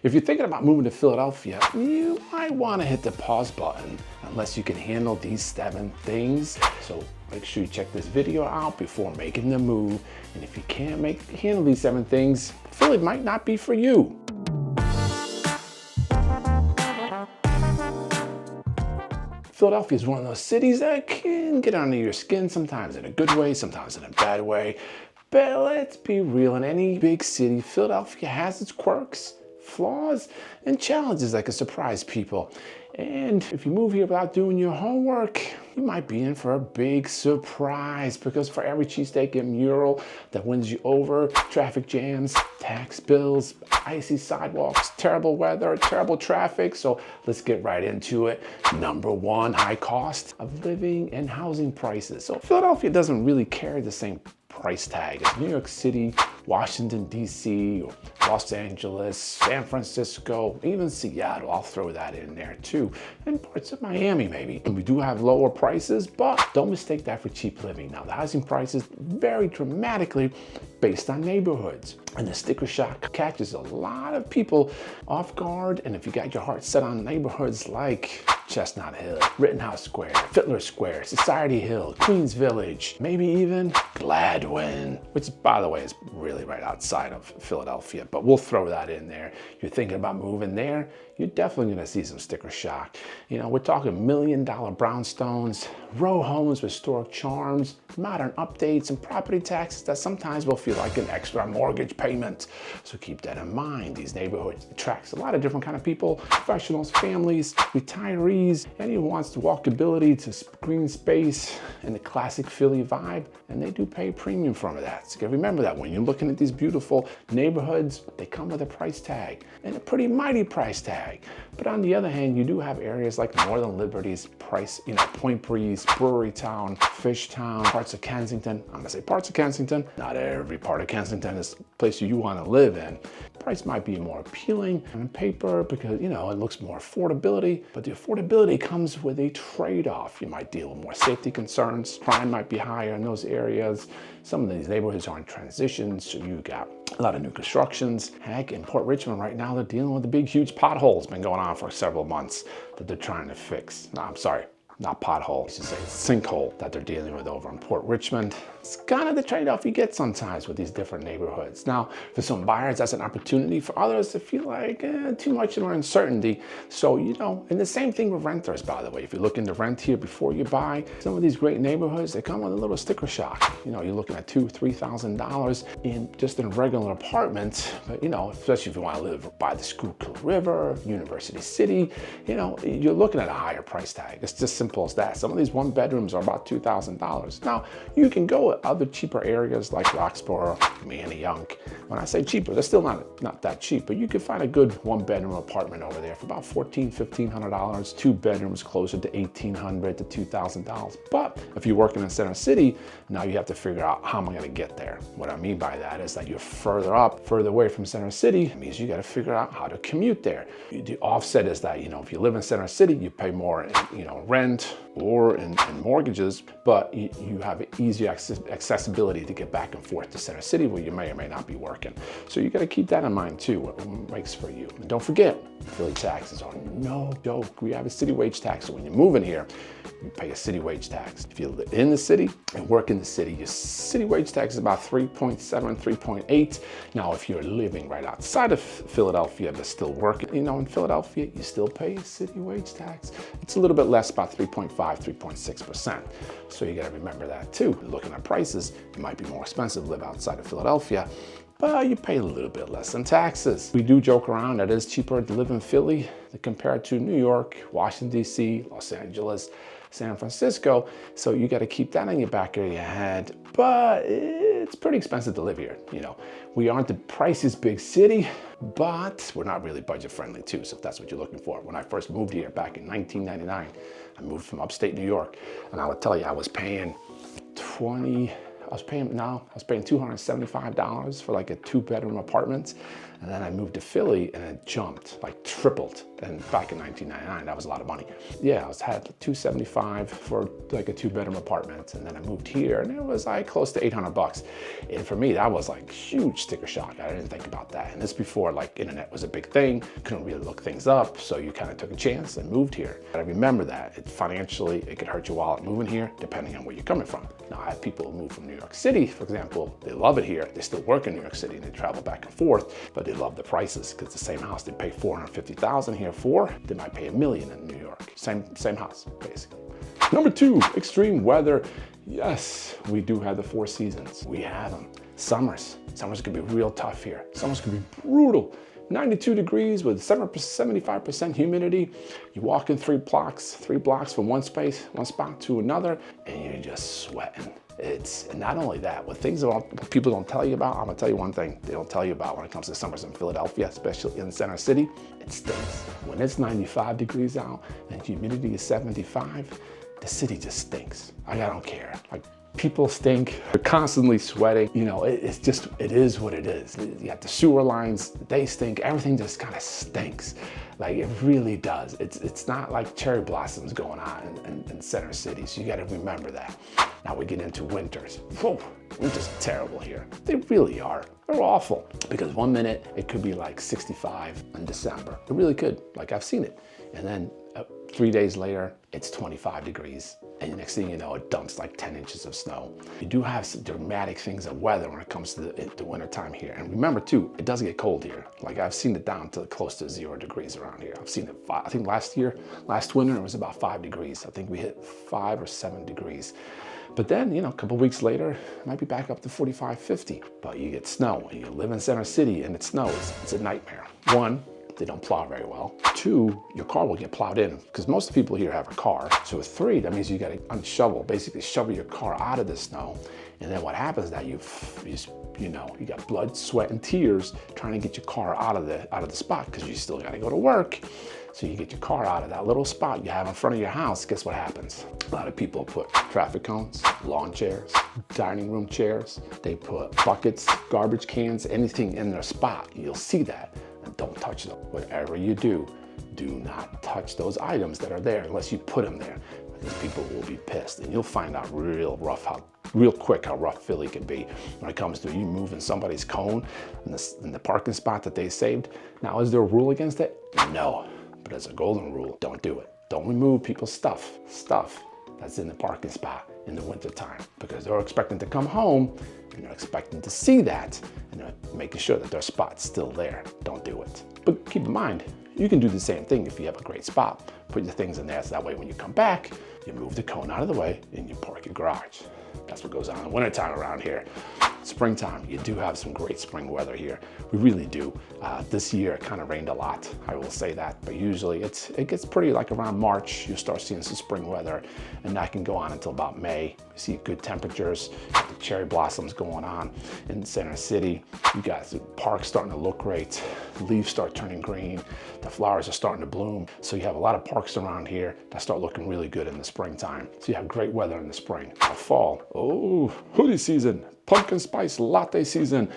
If you're thinking about moving to Philadelphia, you might want to hit the pause button unless you can handle these 7 things. So make sure you check this video out before making the move. And if you can't handle these 7 things, Philly might not be for you. Philadelphia is one of those cities that can get under your skin, sometimes in a good way, sometimes in a bad way. But let's be real, in any big city, Philadelphia has its quirks, flaws, and challenges that can surprise people. And if you move here without doing your homework, you might be in for a big surprise, because for every cheesesteak and mural that wins you over, traffic jams, tax bills, icy sidewalks, terrible weather, terrible traffic. So let's get right into it. Number 1, high cost of living and housing prices. So Philadelphia doesn't really carry the same price tag as New York City, Washington, D.C., or Los Angeles, San Francisco, even Seattle. I'll throw that in there too. And parts of Miami maybe. And we do have lower prices, but don't mistake that for cheap living. Now, the housing prices vary dramatically based on neighborhoods. And the sticker shock catches a lot of people off guard. And if you got your heart set on neighborhoods like Chestnut Hill, Rittenhouse Square, Fiddler Square, Society Hill, Queens Village, maybe even Gladwin, which by the way is really right outside of Philadelphia, but we'll throw that in there. You're thinking about moving there, you're definitely gonna see some sticker shock. You know, we're talking $1 million brownstones, row homes with historic charms, modern updates, and property taxes that sometimes will feel like an extra mortgage payment. So keep that in mind. These neighborhoods attracts a lot of different kind of people: professionals, families, retirees, anyone who wants the walkability to green space and the classic Philly vibe, and they do pay a premium for that. So remember that when you're looking at these beautiful neighborhoods, they come with a price tag, and a pretty mighty price tag. But on the other hand, you do have areas like Northern Liberty's price, you know, Point Breeze, Brewery Town, Fish Town, parts of Kensington. I'm gonna say parts of Kensington. Not every part of Kensington is a place you want to live in. Price might be more appealing on paper because, you know, it looks more affordability, but the affordability comes with a trade-off. You might deal with more safety concerns. Crime might be higher in those areas. Some of these neighborhoods are in transition, so you got a lot of new constructions. Heck, in Port Richmond right now, they're dealing with the big, huge potholes been going on for several months that they're trying to fix. No, I'm sorry, not pothole, I should say sinkhole that they're dealing with over in Port Richmond. It's kind of the trade-off you get sometimes with these different neighborhoods. Now, for some buyers, that's an opportunity. For others, they feel like too much of uncertainty. So, you know, and the same thing with renters, by the way. If you're looking to rent here before you buy, some of these great neighborhoods, they come with a little sticker shock. You know, you're looking at $2,000, $3,000 in just in regular apartments. But, you know, especially if you want to live by the Schuylkill River, University City, you know, you're looking at a higher price tag. It's just simple as that. Some of these 1-bedrooms are about $2,000. Now, you can go other cheaper areas like Roxborough, Manayunk. When I say cheaper, they're still not that cheap, but you can find a good 1-bedroom apartment over there for about $1,400, $1,500. 2 bedrooms closer to $1,800 to $2,000. But if you're working in Center City, now you have to figure out how am I going to get there. What I mean by that is that you're further up, further away from Center City. It means you got to figure out how to commute there. The offset is that, you know, if you live in Center City, you pay more in, you know, rent or in mortgages, but you have easier accessibility to get back and forth to Center City where you may or may not be working. So you got to keep that in mind too, what it makes for you. And don't forget, Philly taxes are no joke. We have a city wage tax, so when you're moving here, you pay a city wage tax. If you live in the city and work in the city, your city wage tax is about 3.7, 3.8. Now, if you're living right outside of Philadelphia but still working, you know, in Philadelphia, you still pay a city wage tax. It's a little bit less, about 3.5, 3.6%. So you got to remember that too. Looking at prices, it might be more expensive to live outside of Philadelphia, but you pay a little bit less in taxes. We do joke around that it's cheaper to live in Philly compared to New York, Washington, D.C., Los Angeles, San Francisco. So you got to keep that in your back of your head. But it's pretty expensive to live here. You know, we aren't the priciest big city, but we're not really budget friendly too. So if that's what you're looking for. When I first moved here back in 1999, I moved from upstate New York, and I would tell you I was paying $275 for like a 2-bedroom apartment. And then I moved to Philly and it jumped, like tripled. And back in 1999, that was a lot of money. Yeah, I had $275 for like a 2-bedroom apartment. And then I moved here and it was like close to $800. And for me, that was like huge sticker shock. I didn't think about that. And this before like internet was a big thing, couldn't really look things up. So you kind of took a chance and moved here. But I remember that financially, it could hurt your wallet moving here, depending on where you're coming from. Now I have people who move from New York City, for example, they love it here. They still work in New York City and they travel back and forth, but they love the prices because the same house they pay $450,000 here for, they might pay $1 million in New York. Same house, basically. Number 2, extreme weather. Yes, we do have the 4 seasons. We have them. Summers can be real tough here. Summers can be brutal. 92 degrees with 75% humidity. You walk in 3 blocks from one spot to another, and you're just sweating. And not only that, with things that people don't tell you about, I'm gonna tell you one thing they don't tell you about when it comes to summers in Philadelphia, especially in Center City, it stinks. When it's 95 degrees out and humidity is 75, the city just stinks. I don't care. Like, people stink, they're constantly sweating. You know, it is what it is. You got the sewer lines, they stink, everything just kind of stinks. Like, it really does. It's not like cherry blossoms going on in Center City, so you gotta remember that. Now we get into winters. Whew, winters are terrible here. They really are. They're awful. Because one minute it could be like 65 in December. It really could, like I've seen it. And then 3 days later, it's 25 degrees. And the next thing you know, it dumps like 10 inches of snow. You do have some dramatic things of weather when it comes to the winter time here. And remember too, it doesn't get cold here. Like, I've seen it down to close to 0 degrees around here. I've seen it, I think last winter, it was about 5 degrees. I think we hit 5 or 7 degrees. But then, you know, a couple weeks later, it might be back up to 45, 50. But you get snow, and you live in Center City and it snows. It's a nightmare. 1, they don't plow very well. 2, your car will get plowed in because most of the people here have a car. So with 3, that means you got to unshovel, basically shovel your car out of the snow. And then what happens is that you got blood, sweat, and tears trying to get your car out of the spot because you still got to go to work. So you get your car out of that little spot you have in front of your house. Guess what happens? A lot of people put traffic cones, lawn chairs, dining room chairs. They put buckets, garbage cans, anything in their spot. You'll see that. And don't touch them. Whatever you do not touch those items that are there unless you put them there. Because people will be pissed, and you'll find out real quick how rough Philly can be when it comes to you moving somebody's cone in the parking spot that they saved. Now, is there a rule against it? No, but as a golden rule, don't do it. Don't remove people's stuff that's in the parking spot in the wintertime, because they're expecting to come home and they're expecting to see that, and they're making sure that their spot's still there. Don't do it. But keep in mind, you can do the same thing if you have a great spot. Put your things in there so that way when you come back, you move the cone out of the way and you park your garage. That's what goes on in the wintertime around here. Springtime, you do have some great spring weather here. We really do. This year, it kind of rained a lot, I will say that. But usually it gets pretty, like around March, you start seeing some spring weather, and that can go on until about May. You see good temperatures, the cherry blossoms going on in Center City. You got the parks starting to look great. The leaves start turning green. The flowers are starting to bloom. So you have a lot of parks around here that start looking really good in the springtime. So you have great weather in the spring. Now fall, oh, hoodie season, pumpkin spice latte season.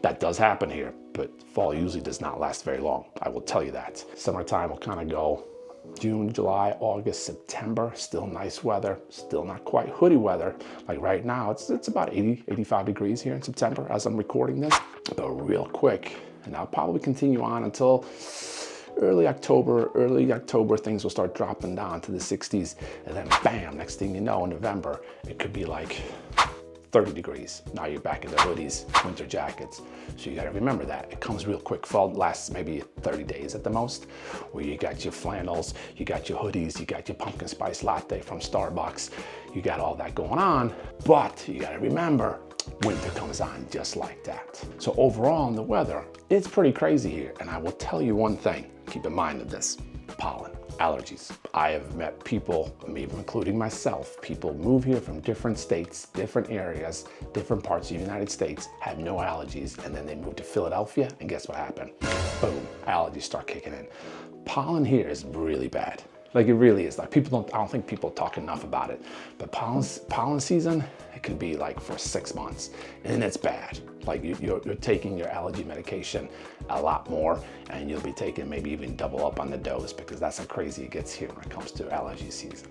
That does happen here, but fall usually does not last very long. I will tell you that. Summertime will kind of go June, July, August, September, still nice weather, still not quite hoodie weather. Like right now, it's about 80, 85 degrees here in September as I'm recording this. But real quick, and I'll probably continue on until early October, things will start dropping down to the 60s. And then bam, next thing you know, in November, it could be like 30 degrees. Now you're back in the hoodies, winter jackets. So you gotta remember that. It comes real quick. Fall lasts maybe 30 days at the most, where you got your flannels, you got your hoodies, you got your pumpkin spice latte from Starbucks. You got all that going on, but you gotta remember, winter comes on just like that. So overall in the weather, it's pretty crazy here. And I will tell you one thing, keep in mind of this, pollen. Allergies. I have met people, maybe including myself, people move here from different states, different areas, different parts of the United States, have no allergies, and then they move to Philadelphia, and guess what happened? Boom, allergies start kicking in. Pollen here is really bad. Like it really is. Like I don't think people talk enough about it. But pollen season, it could be like for 6 months, and it's bad. Like you're taking your allergy medication a lot more, and you'll be taking maybe even double up on the dose, because that's how crazy it gets here when it comes to allergy season.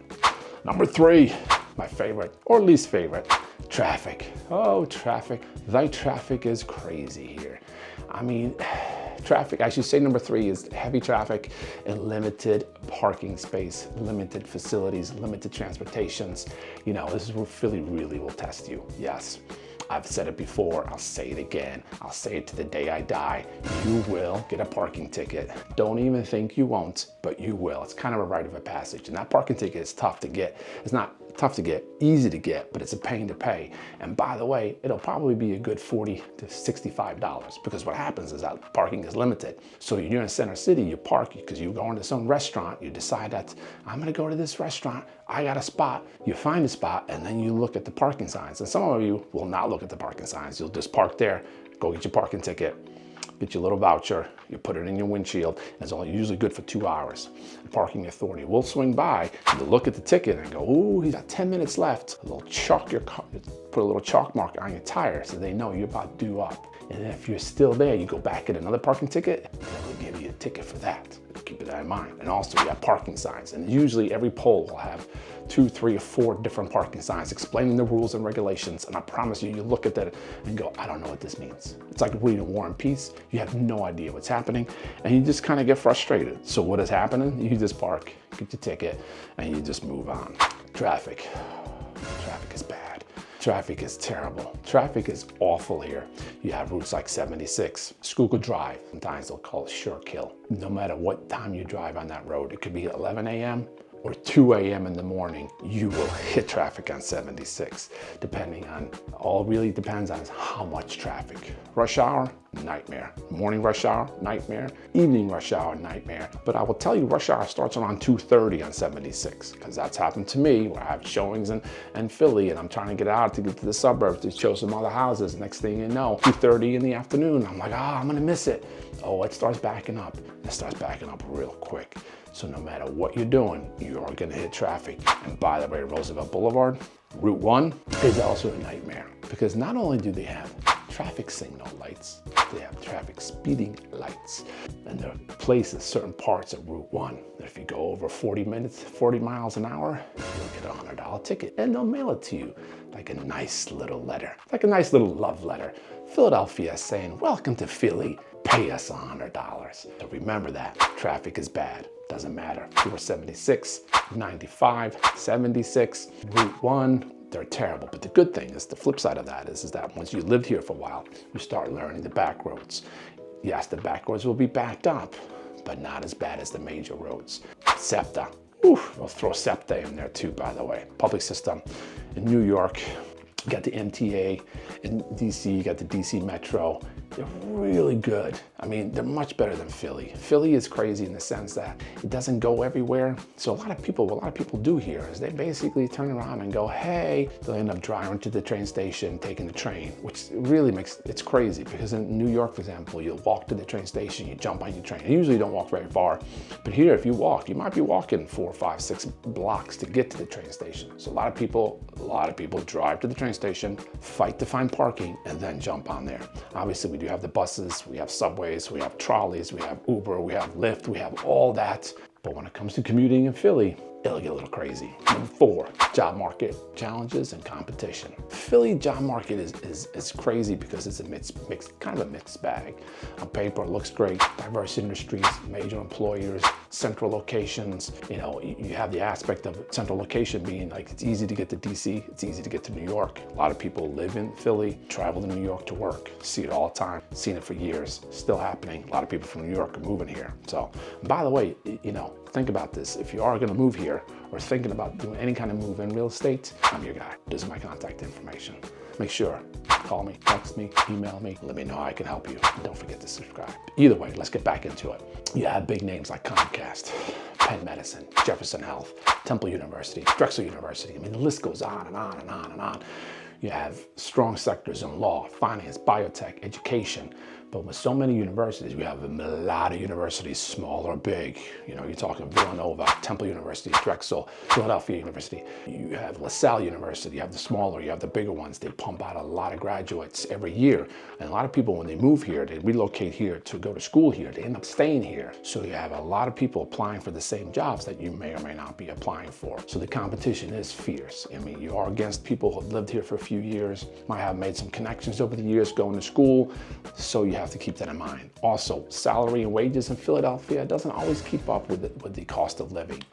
Number 3, my favorite or least favorite, traffic. Oh, traffic. The traffic is crazy here. I mean, traffic, I should say number 3 is heavy traffic and limited parking space, limited facilities, limited transportations. You know, this is where Philly really will test you. Yes, I've said it before, I'll say it again. I'll say it to the day I die. You will get a parking ticket. Don't even think you won't, but you will. It's kind of a rite of a passage. And that parking ticket is tough to get. It's not tough to get, easy to get, but it's a pain to pay. And by the way, it'll probably be a good $40 to $65, because what happens is that parking is limited. So you're in Center City, you park because you go into some restaurant, you decide that I'm gonna go to this restaurant, I got a spot, you find a spot, and then you look at the parking signs. And some of you will not look at the parking signs. You'll just park there, go get your parking ticket, get your little voucher, you put it in your windshield, and it's only usually good for 2 hours. The parking authority will swing by, and they'll look at the ticket and go, ooh, he's got 10 minutes left. They'll chalk your car, put a little chalk mark on your tire so they know you're about due up. And if you're still there, you go back get another parking ticket, and they'll give you a ticket for that. Keep that in mind. And also we have parking signs, and usually every pole will have 2, 3, or 4 different parking signs explaining the rules and regulations. And I promise you, you look at that and go, I don't know what this means. It's like reading War and Peace. You have no idea what's happening, and you just kind of get frustrated. So what is happening? You just park, get your ticket, and you just move on. Traffic. Traffic is bad. Traffic is terrible. Traffic is awful here. You have routes like 76, Schuylkill Drive. Sometimes they'll call it Sure Kill. No matter what time you drive on that road, it could be 11 a.m. or 2 a.m. in the morning, you will hit traffic on 76, depending on, all really depends on how much traffic. Rush hour, nightmare. Morning rush hour, nightmare. Evening rush hour, nightmare. But I will tell you, rush hour starts around 2:30 on 76, because that's happened to me where I have showings in Philly, and I'm trying to get out to get to the suburbs to show some other houses. Next thing you know, 2:30 in the afternoon, I'm like, I'm gonna miss it. Oh, it starts backing up. It starts backing up real quick. So no matter what you're doing, you are gonna hit traffic. And by the way, Roosevelt Boulevard, Route 1 is also a nightmare, because not only do they have traffic signal lights, they have traffic speeding lights. And they're placed at certain parts of Route 1. If you go over 40 miles an hour, you'll get a $100 ticket, and they'll mail it to you like a nice little letter, like a nice little love letter. Philadelphia saying, welcome to Philly, pay us $100. So remember that, traffic is bad. Doesn't matter. 476, 95, 76, Route 1, they're terrible. But the good thing is, the flip side of that is that once you lived here for a while, you start learning the back roads. Yes, the back roads will be backed up, but not as bad as the major roads. SEPTA, we'll throw SEPTA in there too, by the way. Public system in New York, you got the MTA. In DC, you got the DC Metro. They're really good. I mean, they're much better than Philly. Philly is crazy in the sense that it doesn't go everywhere. So what a lot of people do here is they basically turn around and go, hey, they'll end up driving to the train station, taking the train, which really it's crazy, because in New York, for example, you'll walk to the train station, you jump on your train. You usually don't walk very far, but here, if you walk, you might be walking 4, 5, 6 blocks to get to the train station. So a lot of people drive to the train station, fight to find parking, and then jump on there. Obviously, we do have the buses, we have subways, we have trolleys, we have Uber, we have Lyft, we have all that. But when it comes to commuting in Philly, it'll get a little crazy. Number 4, job market challenges and competition. Philly job market is crazy because it's kind of a mixed bag. On paper, it looks great. Diverse industries, major employers, central locations. You know, you have the aspect of central location being like it's easy to get to DC, it's easy to get to New York. A lot of people live in Philly, travel to New York to work. See it all the time, seen it for years, still happening. A lot of people from New York are moving here. So, by the way, you know, think about this. If you are gonna move here or thinking about doing any kind of move in real estate, I'm your guy. This is my contact information. Make sure, call me, text me, email me, let me know how I can help you. And don't forget to subscribe. Either way, let's get back into it. You have big names like Comcast, Penn Medicine, Jefferson Health, Temple University, Drexel University. I mean, the list goes on and on and on and on. You have strong sectors in law, finance, biotech, education. But with so many universities, we have a lot of universities, small or big. You know, you're talking Villanova, Temple University, Drexel, Philadelphia University. You have LaSalle University, you have the smaller, you have the bigger ones. They pump out a lot of graduates every year. And a lot of people, when they move here, they relocate here to go to school here. They end up staying here. So you have a lot of people applying for the same jobs that you may or may not be applying for. So the competition is fierce. I mean, you are against people who have lived here for a few years, might have made some connections over the years going to school. So you have to keep that in mind. Also, salary and wages in Philadelphia doesn't always keep up with the cost of living.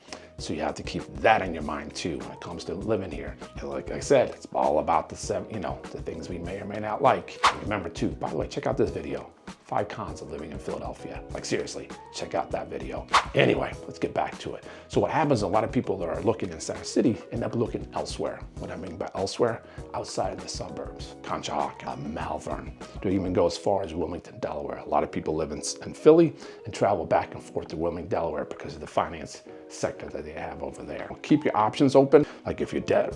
So you have to keep that in your mind too when it comes to living here. And like I said, it's all about the things we may or may not like. And remember too, by the way, check out this video. 5 cons of living in Philadelphia. Like seriously, check out that video. Anyway, let's get back to it. So what happens, a lot of people that are looking in Center City end up looking elsewhere. What I mean by elsewhere, outside of the suburbs. Conshohocken, Malvern. They even go as far as Wilmington, Delaware. A lot of people live in Philly and travel back and forth to Wilmington, Delaware because of the finance sector that they have over there. Keep your options open. Like if you're dead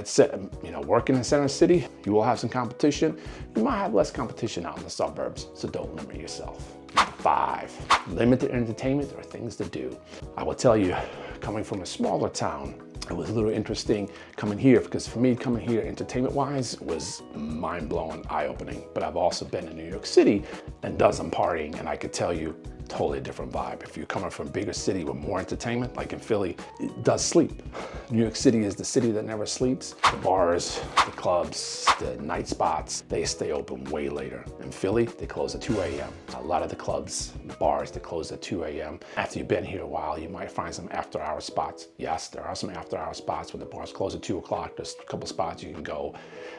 set, you know, working in Center City, you will have some competition. You might have less competition out in the suburbs, so don't limit yourself. 5, limited entertainment or things to do. I will tell you, coming from a smaller town, it was a little interesting coming here because for me, coming here entertainment-wise was mind-blowing, eye-opening. But I've also been in New York City and done some partying, and I could tell you, totally different vibe. If you're coming from a bigger city with more entertainment, like in Philly, it does sleep. New York City is the city that never sleeps. The bars, the clubs, the night spots, they stay open way later. In Philly, they close at 2 a.m. A lot of the clubs, bars, they close at 2 a.m. After you've been here a while, you might find some after-hour spots. Yes, there are some after-hour spots where the bars close at 2 o'clock. There's a couple spots you can go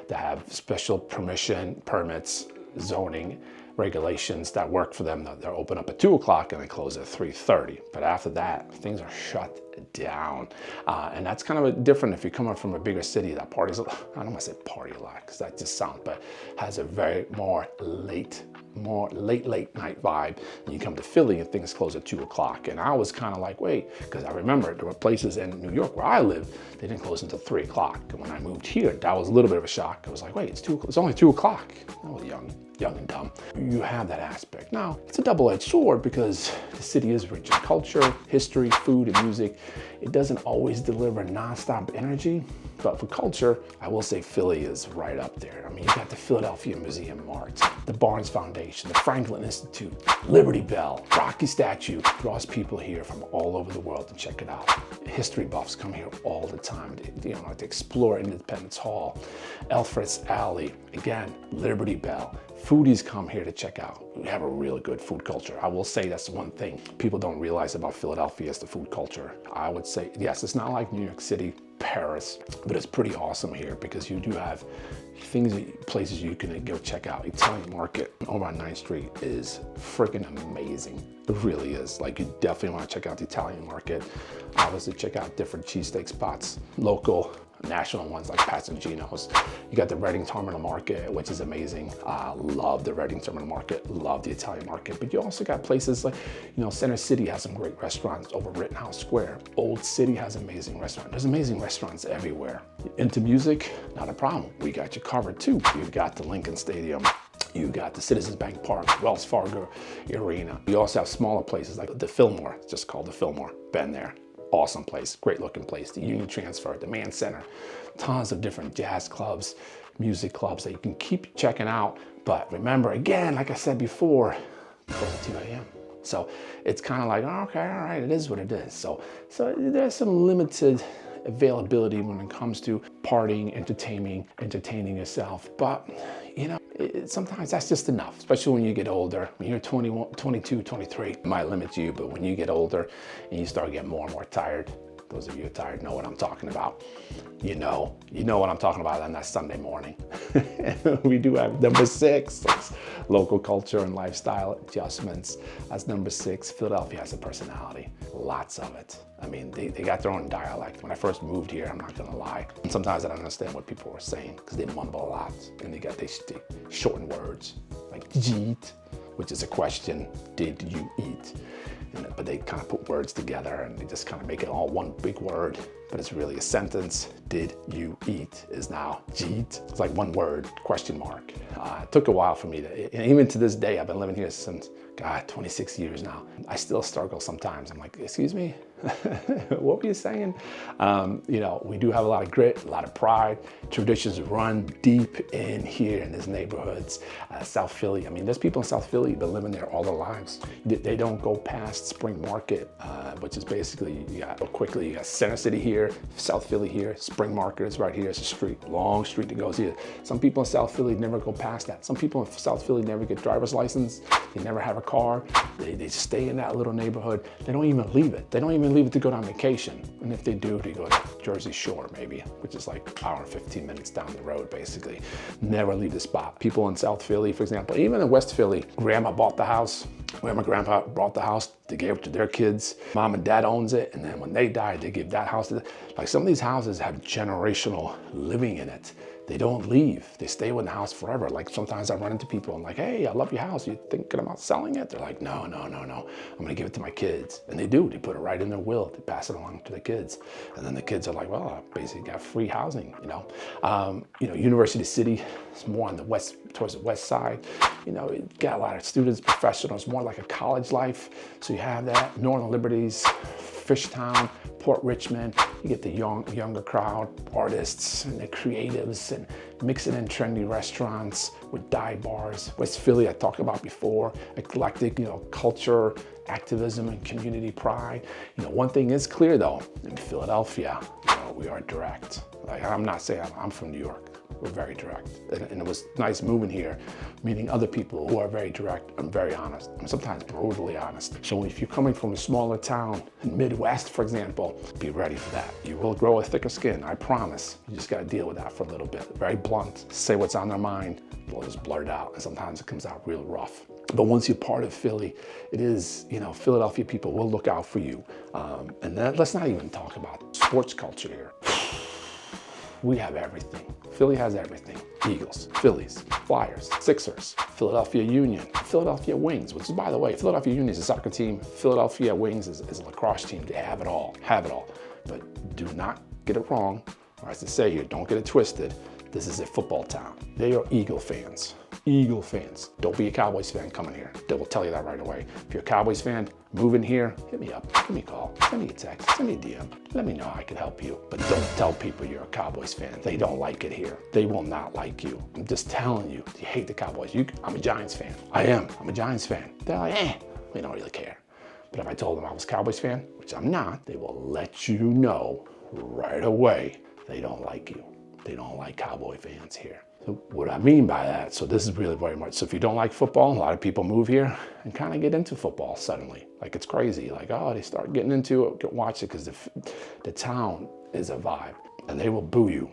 that have special permits, zoning, regulations that work for them. They're open up at 2 o'clock and they close at 3:30. But after that, things are shut down. And that's kind of different if you're coming from a bigger city that parties, I don't want to say party a lot because that just sounds, but has a very more late night vibe. And you come to Philly and things close at 2 o'clock. And I was kind of like, wait, because I remember there were places in New York where I lived, they didn't close until 3 o'clock. And when I moved here, that was a little bit of a shock. I was like, wait, it's only 2 o'clock. I was young and dumb. You have that aspect. Now, it's a double-edged sword because the city is rich in culture, history, food, and music. It doesn't always deliver nonstop energy, but for culture, I will say Philly is right up there. I mean, you got the Philadelphia Museum of Art, the Barnes Foundation, the Franklin Institute, Liberty Bell, Rocky Statue draws people here from all over the world to check it out. History buffs come here all the time, to explore Independence Hall, Alfred's Alley, again, Liberty Bell. Foodies come here to check out. We have a really good food culture. I will say that's one thing people don't realize about Philadelphia is the food culture. I would say, yes, it's not like New York City, Paris, but it's pretty awesome here because you do have places you can go check out. Italian market over on 9th Street is freaking amazing. It really is. Like, you definitely want to check out the Italian market. Obviously, check out different cheesesteak spots, local, national ones like Pat's and Gino's. You got the Reading Terminal Market, which is amazing. Love the Reading Terminal Market, love the Italian market. But you also got places like, Center City has some great restaurants over Rittenhouse Square. Old City has amazing restaurants. There's amazing restaurants everywhere. Into music, not a problem. We got you covered too. You've got the Lincoln Stadium. You got the Citizens Bank Park, Wells Fargo Arena. You also have smaller places like the Fillmore. It's just called the Fillmore. Been there. Awesome place, great looking place. The Union Transfer, the Mann Center, tons of different jazz clubs, music clubs that you can keep checking out. But remember, again, like I said before, close at 2 a.m. So it's kind of like, oh, okay, all right, it is what it is. So there's some limited availability when it comes to partying, entertaining yourself. But, sometimes that's just enough, especially when you get older. When you're 21, 22, 23, it might limit you, but when you get older and you start getting more and more tired, those of you who are tired know what I'm talking about. You know what I'm talking about on that Sunday morning. We do have number 6, local culture and lifestyle adjustments. That's number 6. Philadelphia has a personality, lots of it. I mean, they got their own dialect. When I first moved here, I'm not gonna lie, and sometimes I don't understand what people were saying because they mumble a lot and they shorten words like "jeet," which is a question, did you eat? But they kind of put words together and they just kind of make it all one big word. but it's really a sentence. Did you eat is now jeet. It's like one word, question mark. It took a while for me to, and even to this day, I've been living here since, God, 26 years now. I still struggle sometimes. I'm like, excuse me, what were you saying? You know, we do have a lot of grit, a lot of pride. Traditions run deep in here in these neighborhoods. South Philly, I mean, there's people in South Philly that been living there all their lives. They don't go past Spring Market, which is basically, you got Center City here, South Philly here, Spring Market is right here. It's a street, long street that goes here. Some people in South Philly never go past that. Some people in South Philly never get driver's license. They never have a car. They stay in that little neighborhood. They don't even leave it. They don't even leave it to go on vacation. And if they do, they go to Jersey Shore maybe, which is like an hour and 15 minutes down the road basically. Never leave the spot. People in South Philly, for example, even in West Philly, grandma bought the house. Grandma, grandpa bought the house, they gave it to their kids. Mom and dad owns it, and then when they died, they give that house to them. Like some of these houses have generational living in it. They don't leave. They stay with the house forever. Like sometimes I run into people and like, hey, I love your house. You thinking about selling it? They're like, no. I'm gonna give it to my kids. And they do. They put it right in their will. They pass it along to the kids. And then the kids are like, well, I basically got free housing, you know. University City is more on the west, towards the west side. You know, you got a lot of students, professionals, more like a college life. So you have that. Northern Liberties, Fishtown, Port Richmond, you get the younger crowd, artists and the creatives, and mixing in trendy restaurants with dive bars. West Philly, I talked about before, eclectic, you know, culture, activism, and community pride. You know, one thing is clear though, in Philadelphia, you know, we are direct. Like, I'm not saying I'm from New York. We're very direct. And it was nice moving here, meeting other people who are very direct and very honest, and sometimes brutally honest. So if you're coming from a smaller town in Midwest, for example, be ready for that. You will grow a thicker skin, I promise. You just gotta deal with that for a little bit. Very blunt, say what's on their mind, they'll just blurt it out, and sometimes it comes out real rough. But once you're part of Philly, it is, you know, Philadelphia people will look out for you. And then let's not even talk about sports culture here. We have everything. Philly has everything. Eagles, Phillies, Flyers, Sixers, Philadelphia Union, Philadelphia Wings, which is, by the way, Philadelphia Union is a soccer team. Philadelphia Wings is a lacrosse team. They have it all, But do not get it wrong, or as to say here, don't get it twisted. This is a football town. They are Eagle fans. Eagle fans. Don't be a Cowboys fan coming here. They will tell you that right away. If you're a Cowboys fan, move in here, hit me up, give me a call, send me a text, send me a DM. Let me know how I can help you. But don't tell people you're a Cowboys fan. They don't like it here. They will not like you. I'm just telling you, you hate the Cowboys. I'm a Giants fan. I'm a Giants fan. They're like, we don't really care. But if I told them I was a Cowboys fan, which I'm not, they will let you know right away they don't like you. They don't like Cowboy fans here. So what I mean by that, so this is really very much, so if you don't like football, a lot of people move here and kind of get into football suddenly. Like it's crazy, like, oh, they start getting into it, watch it, because the town is a vibe, and they will boo you.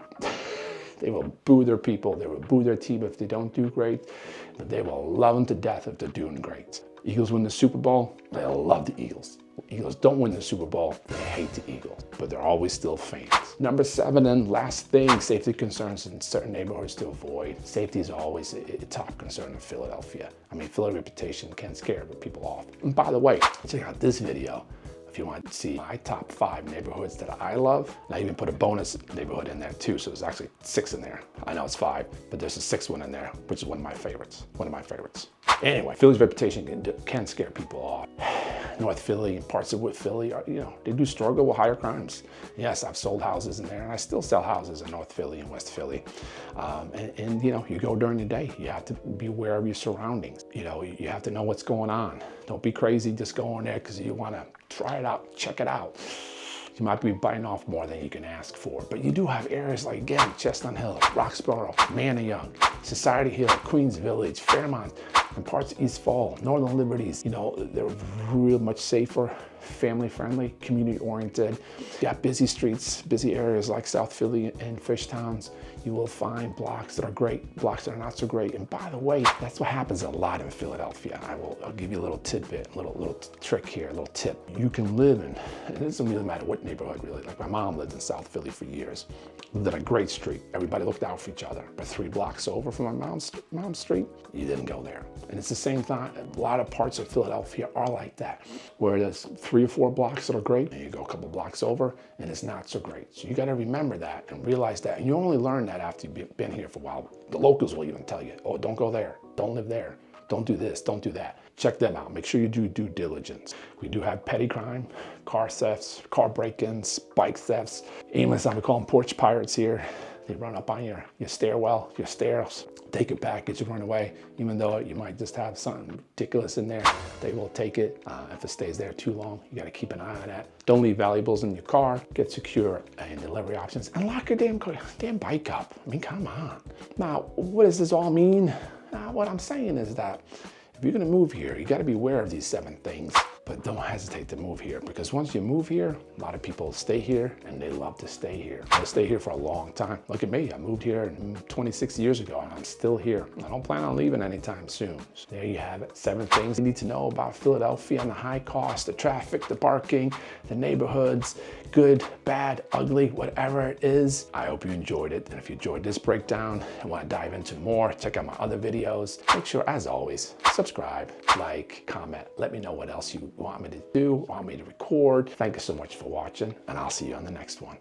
They will boo their people, they will boo their team if they don't do great, but they will love them to death if they're doing great. Eagles win the Super Bowl, they'll love the Eagles. Eagles don't win the Super Bowl, they hate the Eagles, but they're always still fans. Number 7 and last thing, safety concerns in certain neighborhoods to avoid. Safety is always a top concern in Philadelphia. I mean, Philly reputation can scare people off. And by the way, check out this video if you want to see my top 5 neighborhoods that I love. And I even put a bonus neighborhood in there too, so there's actually 6 in there. I know it's 5, but there's a 6th one in there, which is one of my favorites. Anyway, Philly's reputation can scare people off. North Philly and parts of Philly are, you know, they do struggle with higher crimes. Yes, I've sold houses in there, and I still sell houses in North Philly and West Philly. And you know, you go during the day, you have to be aware of your surroundings. You know, you have to know what's going on. Don't be crazy just going there because you want to try it out, check it out. You might be biting off more than you can ask for. But you do have areas like, again, Chestnut Hill, Roxborough, Manayunk, Society Hill, Queens Village, Fairmont, and parts of East Fall, Northern Liberties. You know, they're real much safer, family-friendly, community-oriented. You got busy streets, busy areas like South Philly and Fishtowns. You will find blocks that are great, blocks that are not so great. And by the way, that's what happens a lot in Philadelphia. I'll give you a little tidbit, a little trick here, a little tip. You can live in, and it doesn't really matter what neighborhood really. Like my mom lived in South Philly for years. Lived on a great street. Everybody looked out for each other. But 3 blocks over from my mom's street, you didn't go there. And it's the same thing. A lot of parts of Philadelphia are like that, where there's 3 3 or 4 blocks that are great, and you go a couple blocks over and it's not so great. So you got to remember that and realize that. And you only learn that after you've been here for a while. The locals will even tell you, oh, don't go there, don't live there, don't do this, don't do that. Check them out. Make sure you do due diligence. We do have petty crime, car thefts, car break-ins, bike thefts. Aimless, we call them porch pirates here. They run up on your stairwell, your stairs, take your package and run away. Even though you might just have something ridiculous in there, they will take it. If it stays there too long, you gotta keep an eye on that. Don't leave valuables in your car. Get secure and delivery options. And lock your damn bike up. I mean, come on. Now, what does this all mean? What I'm saying is that if you're gonna move here, you gotta be aware of these 7 things. But don't hesitate to move here, because once you move here, a lot of people stay here and they love to stay here. They stay here for a long time. Look at me, I moved here 26 years ago and I'm still here. I don't plan on leaving anytime soon. So there you have it, 7 things you need to know about Philadelphia and the high cost, the traffic, the parking, the neighborhoods, good, bad, ugly, whatever it is. I hope you enjoyed it. And if you enjoyed this breakdown and want to dive into more, check out my other videos. Make sure, as always, subscribe, like, comment. Let me know what else you want me to do, want me to record. Thank you so much for watching, and I'll see you on the next one.